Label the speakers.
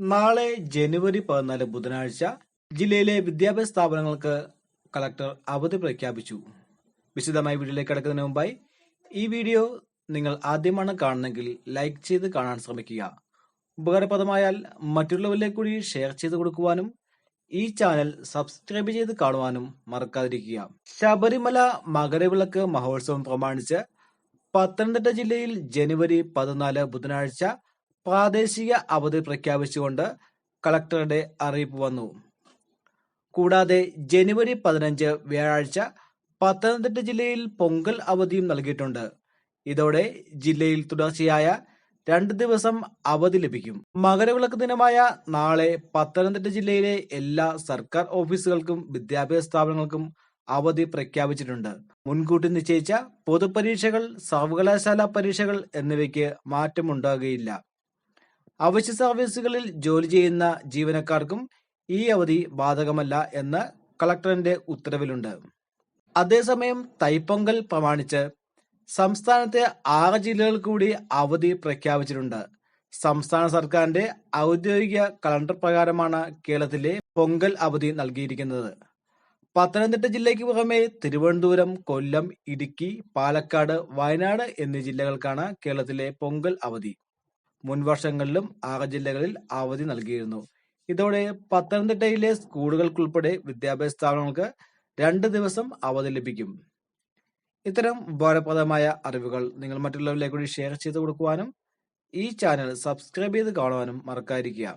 Speaker 1: നാളെ ജനുവരി 14 ബുധനാഴ്ച ജില്ലയിലെ വിദ്യാഭ്യാസ സ്ഥാപനങ്ങൾക്ക് കളക്ടർ അവധി പ്രഖ്യാപിച്ചു. വിശദമായി വീഡിയോയിലേക്ക് കടക്കുന്നതിന് മുമ്പായി ഈ വീഡിയോ നിങ്ങൾ ആദ്യമാണ് കാണുന്നെങ്കിൽ ലൈക്ക് ചെയ്ത് കാണാൻ ശ്രമിക്കുക. ഉപകാരപ്രദമായാൽ മറ്റുള്ളവരിലേക്ക് കൂടി ഷെയർ ചെയ്ത് കൊടുക്കുവാനും ഈ ചാനൽ സബ്സ്ക്രൈബ് ചെയ്ത് കാണുവാനും മറക്കാതിരിക്കുക. ശബരിമല മകരവിളക്ക് മഹോത്സവം പ്രമാണിച്ച് പത്തനംതിട്ട ജില്ലയിൽ ജനുവരി 14 ബുധനാഴ്ച പ്രാദേശിക അവധി പ്രഖ്യാപിച്ചുകൊണ്ട് കളക്ടറുടെ അറിയിപ്പ് വന്നു. കൂടാതെ ജനുവരി 15 വ്യാഴാഴ്ച പത്തനംതിട്ട ജില്ലയിൽ പൊങ്കൽ അവധിയും നൽകിയിട്ടുണ്ട്. ഇതോടെ ജില്ലയിൽ തുടർച്ചയായ 2 ദിവസം അവധി ലഭിക്കും. മകരവിളക്ക് ദിനമായ നാളെ പത്തനംതിട്ട ജില്ലയിലെ എല്ലാ സർക്കാർ ഓഫീസുകൾക്കും വിദ്യാഭ്യാസ സ്ഥാപനങ്ങൾക്കും അവധി പ്രഖ്യാപിച്ചിട്ടുണ്ട്. മുൻകൂട്ടി നിശ്ചയിച്ച പൊതുപരീക്ഷകൾ, സർവകലാശാല പരീക്ഷകൾ എന്നിവയ്ക്ക് മാറ്റമുണ്ടാകുകയില്ല. അവശ്യ സർവീസുകളിൽ ജോലി ചെയ്യുന്ന ജീവനക്കാർക്കും ഈ അവധി ബാധകമല്ല എന്ന് കളക്ടറിന്റെ ഉത്തരവിലുണ്ട്. അതേസമയം തൈപ്പൊങ്കൽ പ്രമാണിച്ച് സംസ്ഥാനത്തെ 6 ജില്ലകൾ കൂടി അവധി പ്രഖ്യാപിച്ചിട്ടുണ്ട്. സംസ്ഥാന സർക്കാരിന്റെ ഔദ്യോഗിക കലണ്ടർ പ്രകാരമാണ് കേരളത്തിലെ പൊങ്കൽ അവധി നൽകിയിരിക്കുന്നത്. പത്തനംതിട്ട ജില്ലയ്ക്ക് പുറമെ തിരുവനന്തപുരം, കൊല്ലം, ഇടുക്കി, പാലക്കാട്, വയനാട് എന്നീ ജില്ലകൾക്കാണ് കേരളത്തിലെ പൊങ്കൽ അവധി. മുൻ വർഷങ്ങളിലും 6 ജില്ലകളിൽ അവധി നൽകിയിരുന്നു. ഇതോടെ പത്തനംതിട്ടയിലെ സ്കൂളുകൾക്കുൾപ്പെടെ വിദ്യാഭ്യാസ സ്ഥാപനങ്ങൾക്ക് 2 ദിവസം അവധി ലഭിക്കും. ഇത്തരം ഉപകാരപ്രദമായ അറിവുകൾ നിങ്ങൾ മറ്റുള്ളവരിലേക്ക് കൂടി ഷെയർ ചെയ്ത് കൊടുക്കുവാനും ഈ ചാനൽ സബ്സ്ക്രൈബ് ചെയ്ത് കാണുവാനും മറക്കാതിരിക്കുക.